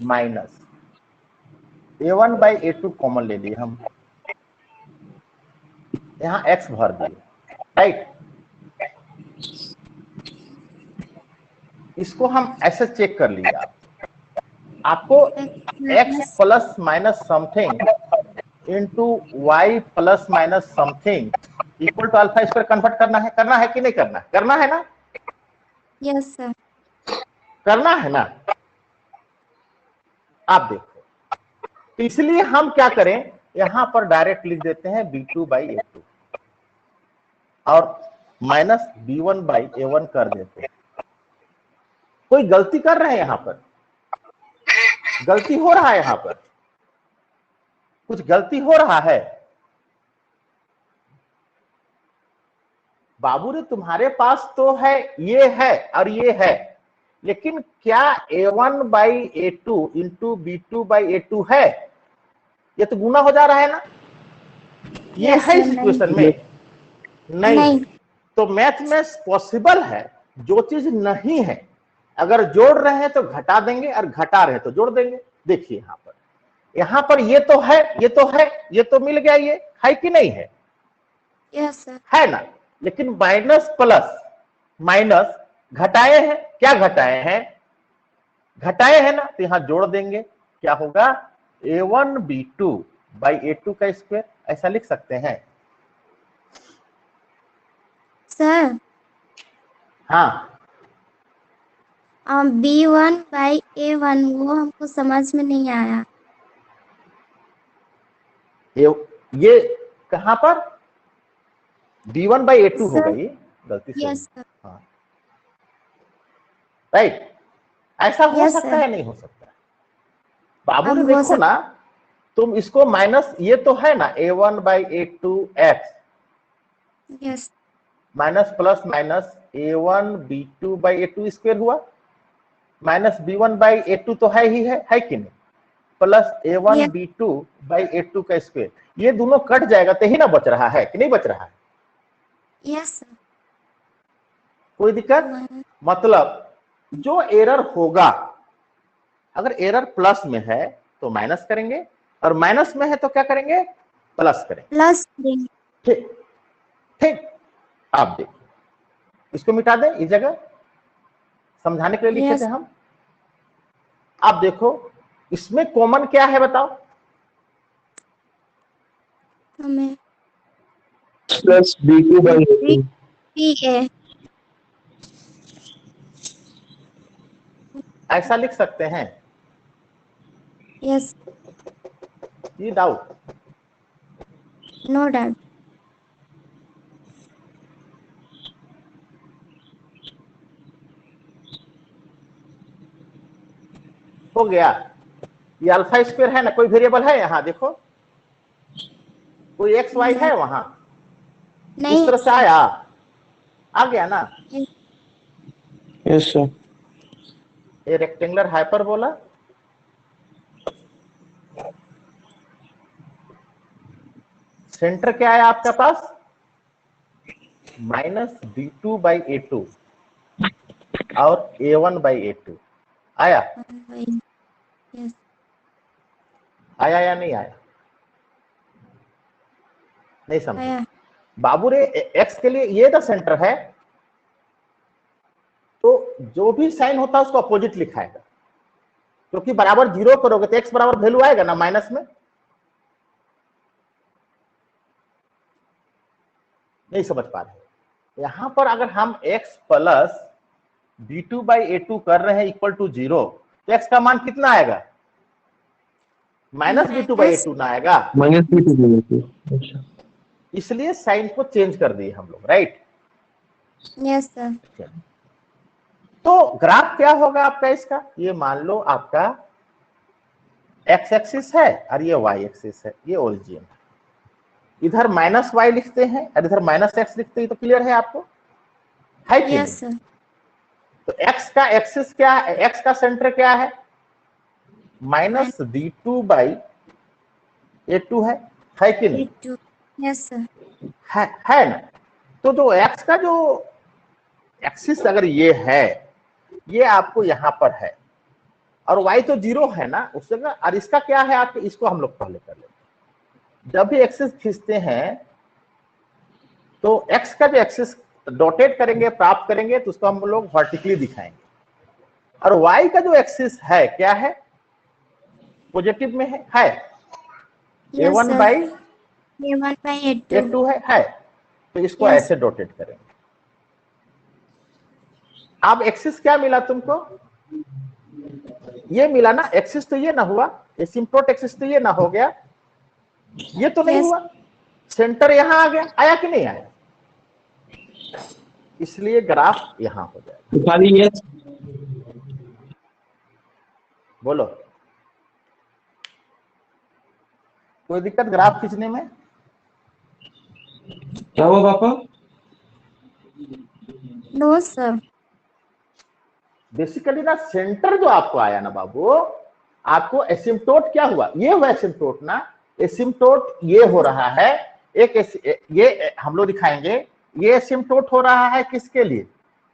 Minus a1 by a2 common ले लिए हम, यहां x भर दिए, राइट? इसको हम ऐसे चेक कर लिए, आपको x plus minus something into y plus minus something equal to alpha square convert करना है कि नहीं करना? करना है ना? Yes sir. करना है ना? आप देखो, तो इसलिए हम क्या करें, यहां पर डायरेक्ट लिख देते हैं b2 बाई a2 और माइनस b1 बाई a1 कर देते हैं। कोई गलती कर रहे हैं यहां पर? गलती हो रहा है यहां पर? कुछ गलती हो रहा है? बाबू रे, तुम्हारे पास तो है, ये है और ये है, लेकिन क्या a1 by a2 into b2 by a2 है? ये तो गुना हो जा रहा है ना, ये Yes, है sir, इस क्वेश्चन में नहीं। तो मैथ में पॉसिबल है, जो चीज नहीं है अगर जोड़ रहे हैं तो घटा देंगे और घटा रहे तो जोड़ देंगे, देखिए यहाँ पर ये तो है, ये तो है, ये तो मिल गया, ये है कि नहीं है? Yes sir. है ना। लेकिन माइनस प्लस माइनस घटाए हैं, क्या घटाए हैं? घटाए हैं ना, तो यहां जोड़ देंगे, क्या होगा? a1b2 बाई a2 का स्क्वायर, ऐसा लिख सकते हैं। सर हाँ, B1 बाई A1 वो हमको समझ में नहीं आया। ये कहां पर? b1 बाई a2 सर, होगा, ये गलती से। Yes sir. हाँ, राइट। ऐसा हो यस सकता सर। है, नहीं हो सकता? बाबू ने अब हो देखो ना, तुम इसको माइनस, ये तो है ना a1 by a2 x yes minus plus minus a1b2 by a2 square हुआ, माइनस b1 बाई a2 तो है ही है कि नहीं, प्लस a1b2 बाई a2 का स्क्वायर, ये दोनों कट जाएगा तो ही ना बच रहा है कि नहीं बच रहा है? Yes sir. कोई दिक्कत? मतलब जो एरर होगा, अगर एरर प्लस में है तो माइनस करेंगे, और माइनस में है तो क्या करेंगे? प्लस करेंगे। प्लस ठीक ठीक। आप देखिए, इसको मिटा दें, इस जगह समझाने के लिए लिखे Yes. थे हम। आप देखो इसमें कॉमन क्या है बताओ? हमें plus b2 by a2। BA ऐसा लिख सकते हैं, यस ये डाउट? No doubt. हो गया। ये अल्फा स्क्वायर है ना, कोई वेरिएबल है यहाँ देखो, कोई एक्स वाई है वहां? नहीं इस तरह से आया, आ गया ना? Yes sir. ये रेक्टेंगुलर हाइपरबोला, सेंटर क्या है आपके पास? माइनस b2 बाई a2 और a1 बाई a2 आया? यस आया या नहीं आया? नहीं समझे आया। बाबू रे। एक्स के लिए ये तो सेंटर है, तो जो भी साइन होता है उसको अपोजिट लिखाएगा, क्योंकि बराबर जीरो करोगे तो एक्स बराबर वैल्यू आएगा ना माइनस में। नहीं समझ पा रहे? यहां पर अगर हम x plus b2 by a2 कर रहे हैं इक्वल टू 0, तो x का मान कितना आएगा? माइनस b2 बाई a2 ना आएगा? Minus b2 by a2। अच्छा, इसलिए साइन को चेंज कर दिए हम लोग, राइट? Yes sir. तो ग्राफ क्या होगा आपका इसका? ये मान लो आपका x एक्सिस है और ये y एक्सिस है, ये ओरिजिन है। इधर माइनस y लिखते हैं और इधर माइनस x लिखते हैं, तो क्लियर है आपको, है कि यस नहीं? सर। तो x का एक्सिस क्या है? x का सेंटर क्या है? माइनस b2 बाई a2 है कि नहीं? Yes sir. है ना? तो जो x का जो एक्सिस अगर ये है, ये आपको यहां पर है, और y तो 0 है ना उस जगह, और इसका क्या है आपके? इसको हम लोग पहले कर लेते हैं। जब भी एक्सिस खींचते हैं तो x का जो एक्सिस डॉटेड करेंगे, प्राप्त करेंगे, तो उसको हम लोग वर्टिकली दिखाएंगे, और y का जो एक्सिस है क्या है? पॉजिटिव में है a1 by A1 by A2 a2 है, तो इसको Yes. ऐसे डॉटेड करेंगे। अब एक्सिस क्या मिला तुमको? ये मिला ना, एक्सिस तो ये ना हुआ, एसिम्प्टोट एक्सिस तो ये ना हो गया, ये तो नहीं Yes. हुआ, सेंटर यहां आ गया, आया कि नहीं आया? इसलिए ग्राफ यहां हो जाएगा। तो खाली यस। बोलो, कोई दिक्कत ग्राफ खींचने में? क्या हुआ पापा? No sir. बेसिकली ना सेंटर जो आपको आया ना बाबू, आपको एसिम्प्टोट क्या हुआ? ये हुआ एसिम्प्टोट ना, एसिम्प्टोट ये हो रहा है, ये हम लोग दिखाएंगे, ये एसिम्प्टोट हो रहा है किसके लिए?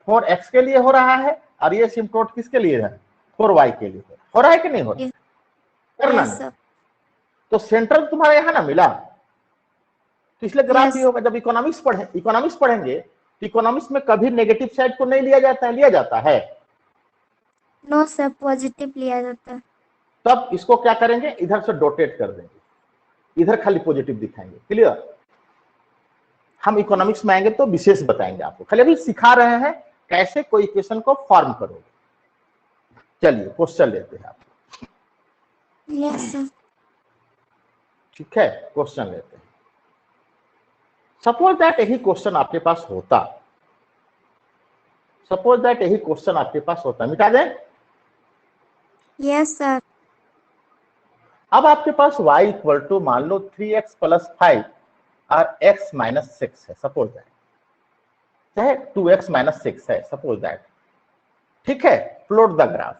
4x के लिए हो रहा है, और ये एसिम्प्टोट किसके लिए है? 4y के लिए हो रहा है कि नहीं हो रहा है? करना यस नहीं। सर। तो सेंट्रल तुम्हारा यहाँ ना मिला, तो इसलिए ग्राफ Yes. ये होगा। जब इकोनॉमिक्स पढ़ेंगे तो इकोनॉमिक्स में कभी नेगेटिव साइड को नहीं लिया जाता है, लिया जाता है। नो सर, पॉजिटिव लिया जाता है। तब इसको क्या करेंगे, इधर से डोटेट कर देंगे, इधर खाली पॉजिटिव दिखाएंगे। क्लियर? हम इकोनॉमिक्स में आएंगे तो विशेष बताएंगे आपको, खाली अभी सिखा रहे हैं कैसे कोई इक्वेशन को फॉर्म करोगे। चलिए क्वेश्चन लेते हैं आप। Yes sir. ठीक है, क्वेश्चन लेते हैं। सपोज दैट यही क्वेश्चन आपके पास होता, मिटा दें। Yes sir. अब आपके पास y इक्वल टू मान लो 3x प्लस 5 और x माइनस 6 है, सपोज दैट, चाहे 2x माइनस 6 है, सपोज दैट। ठीक है, प्लॉट द ग्राफ,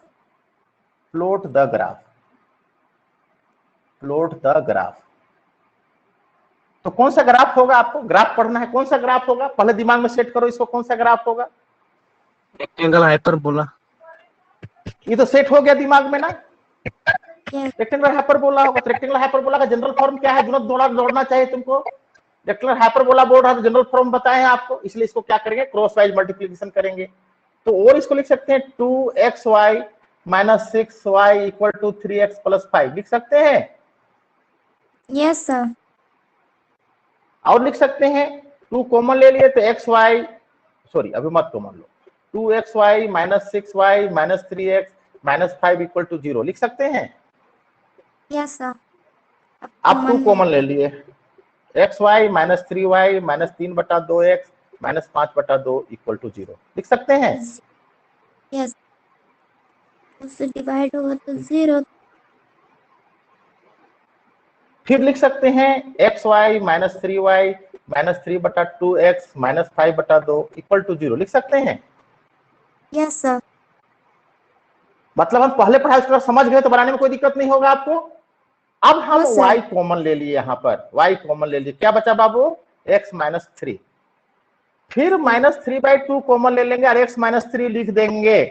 तो कौन सा ग्राफ होगा? आपको ग्राफ पढ़ना है, कौन सा ग्राफ होगा पहले दिमाग में सेट करो इसको, कौन सा ग्राफ होगा? Rectangle hyperbola. ये तो सेट हो गया दिमाग में ना, यस। रेक्टेंगुलर हाइपरबोला होगा। तो रेक्टेंगुलर हाइपरबोला का जनरल फॉर्म क्या है? दौड़ना चाहिए तुमको। रेक्टेंगुलर हाइपरबोला बोल रहा है तो जनरल फॉर्म बताए हैं आपको, इसलिए इसको क्या करेंगे, क्रॉस वाइज मल्टीप्लिकेशन करेंगे। तो और इसको लिख सकते हैं 2xy minus 6y equal to 3x plus 5 लिख सकते हैं। Yes sir. और लिख सकते हैं 2 कॉमन ले लिए तो xy, सॉरी अभी मत कॉमन लो, 2xy minus 6y minus 3x minus 5 equal to 0 लिख सकते हैं। Yes sir. आप 2 कॉमन ले लिए, xy minus 3y minus 3/2x minus 5/2 equal to 0 लिख सकते हैं। यस। उससे डिवाइड होगा तो 0। फिर लिख सकते हैं xy minus 3y minus 3/2x minus 5/2 equal to 0 लिख सकते हैं। Yes sir. मतलब हम पहले पढ़ाई उसके बाद समझ गए तो बनाने में कोई दिक्कत नहीं होगा आपको। अब हम हाँ, सर। y कॉमन ले लिए, यहाँ पर y कॉमन ले लिए, क्या बचा बाबू? x minus 3। फिर माइनस 3/2 कॉमन ले लेंगे और x माइनस 3 लिख देंगे,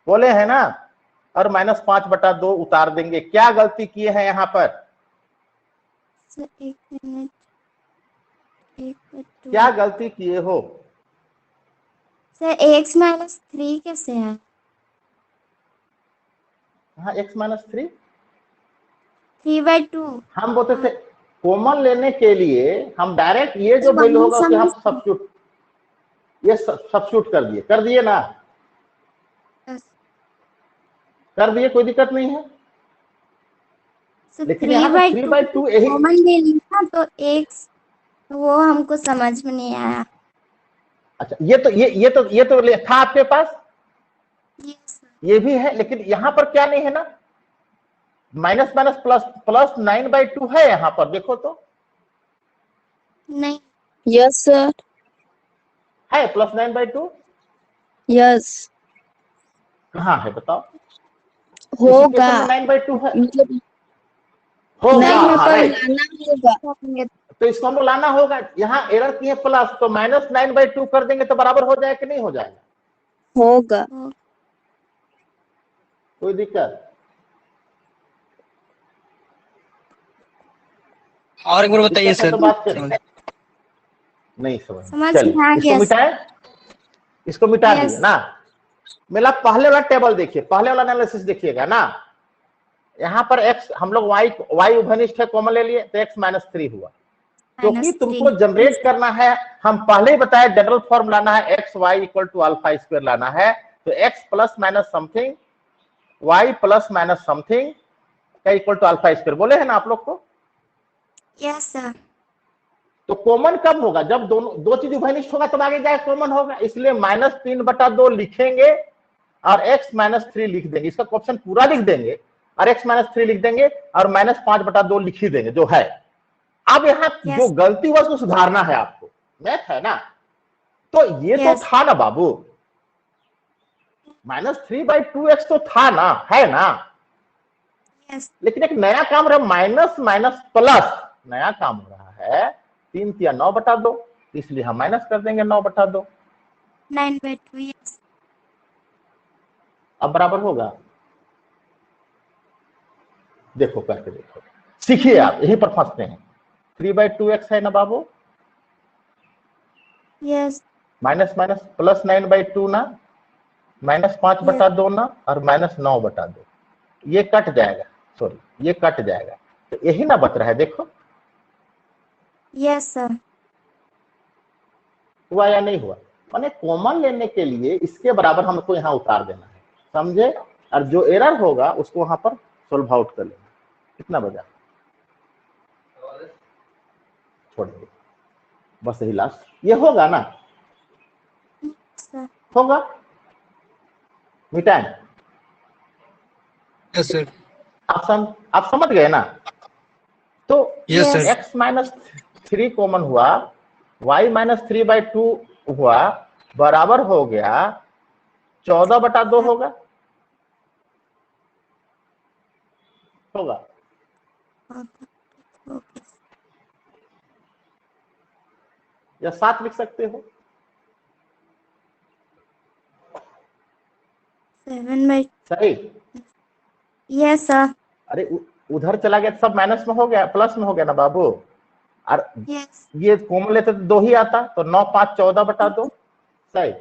बोले है ना, और माइनस 5/2 उतार देंगे। क्या गलती किए हैं यहाँ पर? सर एक मिनट, क्या गलती किए हो? सर x माइनस 3 कैसे है? हाँ, x माइनस 3 3/2। हम बोलते थे कॉमन लेने के लिए हम डायरेक्ट ये जो तो वैल्यू होगा उसे हम समझ- सब्स्टिट्यूट, ये सब्स्टिट्यूट कर दिए ना, यस। कर दिए, कोई दिक्कत नहीं है। सर लेकिन यहाँ पर 3/2 3/2 यही, कॉमन ले लिया तो x, वो हमको समझ में नहीं आया। अच्छा ये तो था आपके पास, यस सर। ये भी है, लेकिन यहाँ पर क्या नहीं है ना, माइनस माइनस प्लस प्लस 9/2 है यहाँ पर, देखो तो नहीं। Yes sir. है प्लस 9/2, यस कहाँ है बताओ? होगा, 9/2 है, मतलब होगा, नहीं हाँ, पर राइट। लाना होगा। तो इसको हमको लाना होगा, यहाँ एरर की है प्लस, तो माइनस 9/2 कर देंगे तो बराबर हो जाएगा कि नहीं हो जाएगा? होगा। कोई दिक्कत? और एक बार बताइए दिक्कत है सर। तो बात करें। नहीं समझ, समझ चलिए में आ इसको गया। मिटाए, इसको मिटा Yes. दिए ना। मेरा पहले वाला टेबल देखिए, पहले वाला एनालिसिस देखिएगा ना, यहाँ पर x हम लोग y उभयनिष्ठ है, कॉमन ले लिए तो x माइनस 3 हुआ, क्योंकि तुमको जनरेट करना है, हम पहले ही बताया जनरल फॉर्म लाना है, x y equal to alpha square लाना है, तो x plus minus something y plus minus something का इक्वल टू अल्फा स्क्वायर, बोले है ना आप लोग को? Yes sir. तो कॉमन कब होगा? जब दोनों दो चीज उभयनिष्ठ होगा तब आगे जाए कॉमन होगा, इसलिए माइनस 3/2 लिखेंगे और x माइनस 3 लिख देंगे, इसका क्वेश्चन पूरा लिख देंगे और x माइनस 3 लिख देंगे और माइनस 5/2 लिख ही देंगे जो है। अब यहाँ Yes. जो गलती हुआ उसको सुधारना है आपको, मैथ है ना, तो ये तो Yes. था ना बाबू, माइनस 3/2x तो था ना, है ना, यस। लेकिन एक नया काम रहा, माइनस माइनस प्लस नया काम हो रहा है, 3 या 9/2, इसलिए हम माइनस कर देंगे 9/2, 9/2। यस। अब बराबर होगा। देखो करके देखो, सीखिए आप, यहीं पर फंसते हैं। 3/2x है ना बाबू, यस माइनस माइनस प्लस 9/2 ना, -5/2 ना, और -9/2, ये कट जाएगा, सॉरी ये कट जाएगा, तो यही ना बच रहा है, देखो यस सर। हुआ या नहीं हुआ। माने कॉमन लेने के लिए इसके बराबर हमको यहाँ उतार देना है, समझे, और जो एरर होगा उसको वहां पर सोल्व आउट कर लेना। कितना बजा, छोड़ दो, बस यही लास्ट, ये होगा ना, सर होगा, मिटाएं। Yes sir. आप समझ गए ना। तो यस सर। x -3 कॉमन हुआ, y -3/2 हुआ, बराबर हो गया 14/2 होगा, होगा ओके। या 7 लिख सकते हो, 7/, सही। Yes sir. अरे उधर चला गया तो सब माइनस में हो गया, प्लस में हो गया ना बाबू, और यस ये कॉमन लेते तो 2 ही आता, तो 9 5 14/2, सही।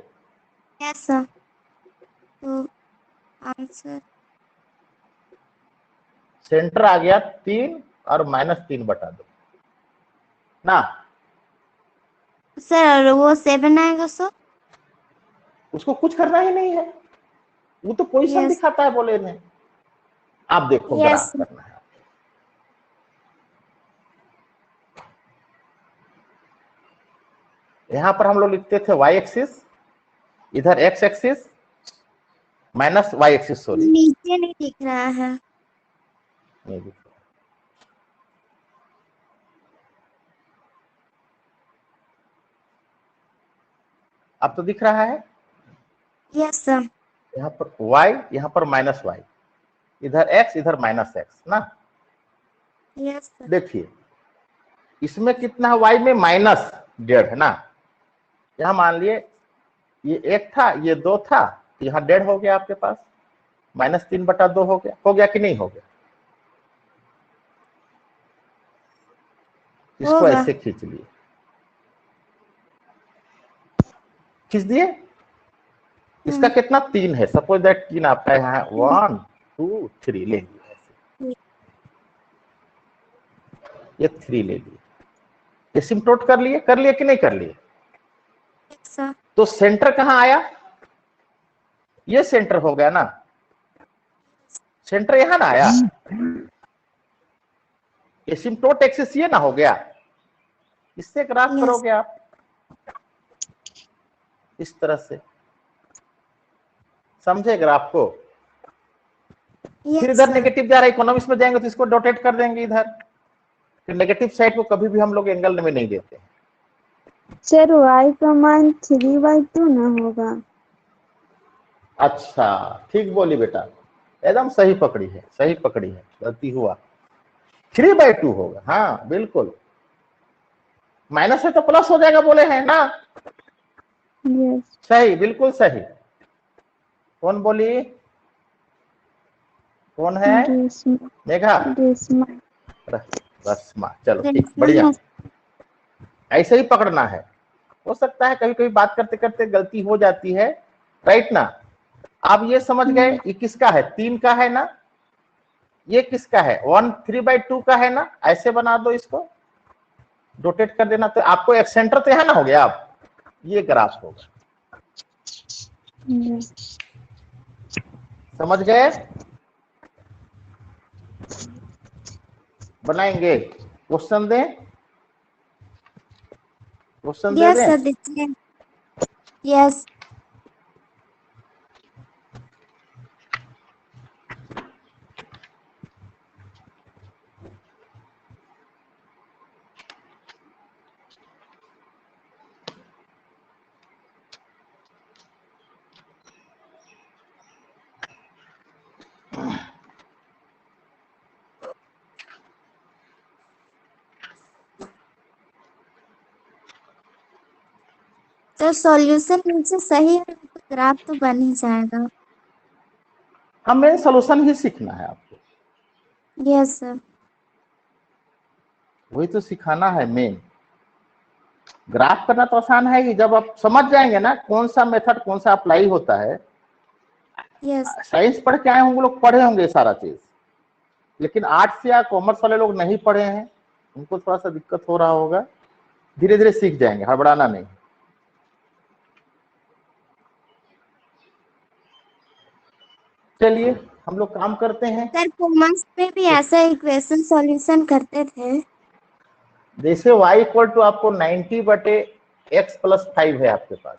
Yes sir. तो आंसर सेंटर आ गया 3 और -3/2 ना, सर वो 7 आएगा सर। उसको कुछ करना ही नहीं है, वो तो पोजीशन Yes. दिखाता है बोले ने। आप देखो Yes. ग्राफ करना है, यहां पर हम लोग लिखते थे y एक्सिस, इधर x axis minus y axis, sorry नीचे नहीं दिख रहा है। नहीं दिख रहा। अब तो दिख रहा है, यस सर। यहाँ पर y, यहाँ पर -y, इधर x, इधर -x ना। Yes sir. देखिए इसमें कितना है, y में -1.5 है ना, यहाँ मान लिए ये 1 था, ये 2 था, यहाँ 1.5 हो गया आपके पास, -3/2 हो गया कि नहीं हो गया। इसको होगा। ऐसे खींच लिए, खींच दिए, इसका कितना 3 है, सपोज दैट 3 आपका यहाँ 1 2 3 ले लिया ऐसे, ये 3 ले लिए, एसिम्प्टोट कर लिए कि नहीं कर लिए। सर तो सेंटर कहाँ आया, ये सेंटर हो गया ना, सेंटर यहां ना आया, एसिम्प्टोट एक्सिस ये ना हो गया, इससे ग्राफ Yes. करोगे आप इस तरह से, समझे ग्राफ को। फिर यस इधर सर। नेगेटिव जा रहा है, इकोनॉमिक्स में जाएंगे तो इसको डोटेट कर देंगे इधर, फिर नेगेटिव साइड को कभी भी हम लोग एंगल में नहीं देते। सर y का मान 3/2 ना होगा। अच्छा ठीक बोली बेटा, एकदम सही पकड़ी है, सही पकड़ी है, गलती हुआ 3/2 होगा, हाँ बिल्कुल, माइनस है तो प्लस हो जाएगा बोले हैं ना, यस। सही बिल्कुल सही। कौन बोली, कौन है, रेशमा। मेघा, रेशमा। रस्मा, चलो ठीक, बढ़िया, ऐसे ही पकड़ना है। हो सकता है कभी कभी बात करते करते गलती हो जाती है, राइट ना। आप ये समझ गए ये किसका है, 3 का है ना, ये किसका है 1 3/2 का है ना, ऐसे बना दो इसको, रोटेट कर देना, तो आपको एक सेंटर तो यहाँ ना हो गया, आप ये ग्राफ होगा, यस। समझ गए। बनाएंगे, क्वेश्चन दें, क्वेश्चन दे यस दें। सर दीजिए। यस। सर सॉल्यूशन नीचे सही है तो ग्राफ तो बन ही जाएगा। हम मेन सोल्यूशन ही सीखना है आपको, यस सर। वही तो सिखाना है मेन। ग्राफ करना तो आसान है ही, जब आप समझ जाएंगे ना कौन सा मेथड कौन सा अप्लाई होता है। यस साइंस पढ़ के आए होंगे लोग, पढ़े होंगे सारा चीज, लेकिन आर्ट्स या कॉमर्स वाले लोग नहीं पढ़े हैं, उनको थोड़ा सा दिक्कत हो रहा होगा। धीरे धीरे सीख जाएंगे, हड़बड़ाना नहीं। चलिए हम लोग काम करते हैं। सर कॉमर्स में भी ऐसा इक्वेशन सॉल्यूशन करते थे। जैसे y इक्वल टू आपको 90/x+5 है आपके पास।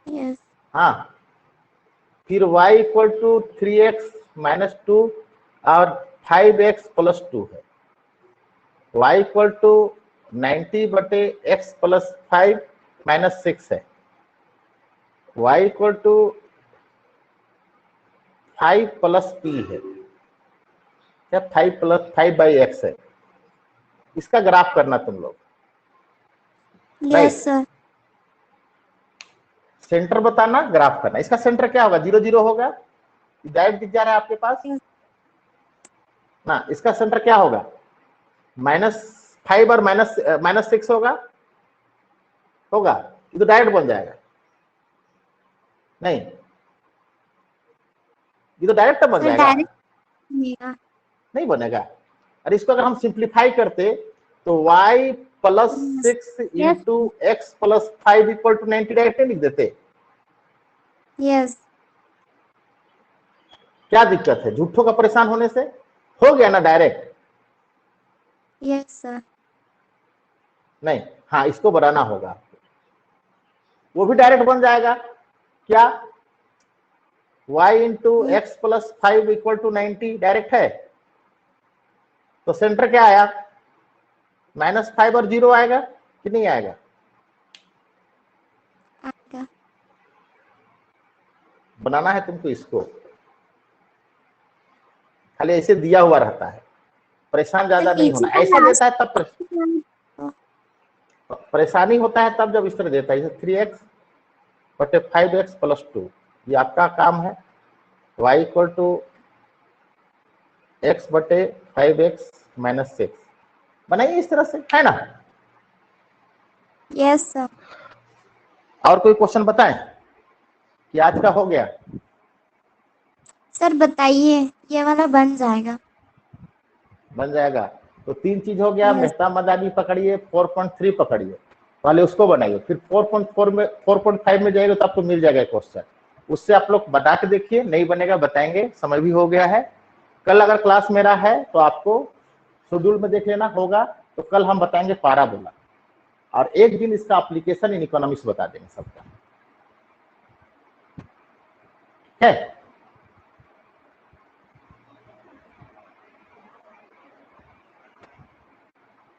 यस हाँ, फिर y इक्वल टू 3x-2 और 5x+2 है। y इक्वल टू 90/x+5 -6 है। y इक्वल टू 5 + p है, या 5/x है। इसका ग्राफ करना तुम लोग। Yes sir. सेंटर बताना, ग्राफ करना। इसका सेंटर क्या होगा? 0 0 होगा, डायरेक्ट दिख जा रहा है आपके पास ना। इसका सेंटर क्या होगा? -5 और -6 होगा। ये तो डायरेक्ट बन जाएगा। नहीं, ये तो डायरेक्ट बन जाएगा। नहीं बनेगा। अरे इसको अगर हम सिंप्लीफाई करते तो y + 6 × x+5 = 90 डायरेक्ट लिख देते। यस क्या दिक्कत है झूठों का परेशान होने से? हो गया ना डायरेक्ट। Yes sir. नहीं, हाँ इसको बनाना होगा, वो भी डायरेक्ट बन जाएगा। क्या? y × x+5 = 90 डायरेक्ट है। तो सेंटर क्या आया? -5 और 0 आएगा कि नहीं आएगा? आएगा। बनाना है तुमको इसको, खाली ऐसे दिया हुआ रहता है, परेशान ज्यादा नहीं होना। ऐसा देता है तब परेशानी होता है, तब जब इस तरह देता है 3x/5x+2। ये आपका काम है। y = x/5x-6 बनाइए इस तरह से, है ना? Yes sir. और कोई क्वेश्चन बताएं कि आज का हो गया? सर बताइए, ये वाला बन जाएगा। बन जाएगा। तो 3 चीज हो गया। Yes. मेहता मदानी पकड़िए, 4.3 पकड़िए, पहले उसको बनाइए, फिर 4.4 में 4.5 में जाएगा तो आपको मिल जाएगा क्वेश्चन। उससे आप लोग बता के देखिए, नहीं बनेगा बताएंगे, समय भी हो गया है। कल अगर क्लास मेरा है तो आपको शेड्यूल में देख लेना होगा, तो कल हम बताएंगे पाराबोला, और एक दिन इसका एप्लीकेशन इन इकोनॉमिक्स बता देंगे सबका, है।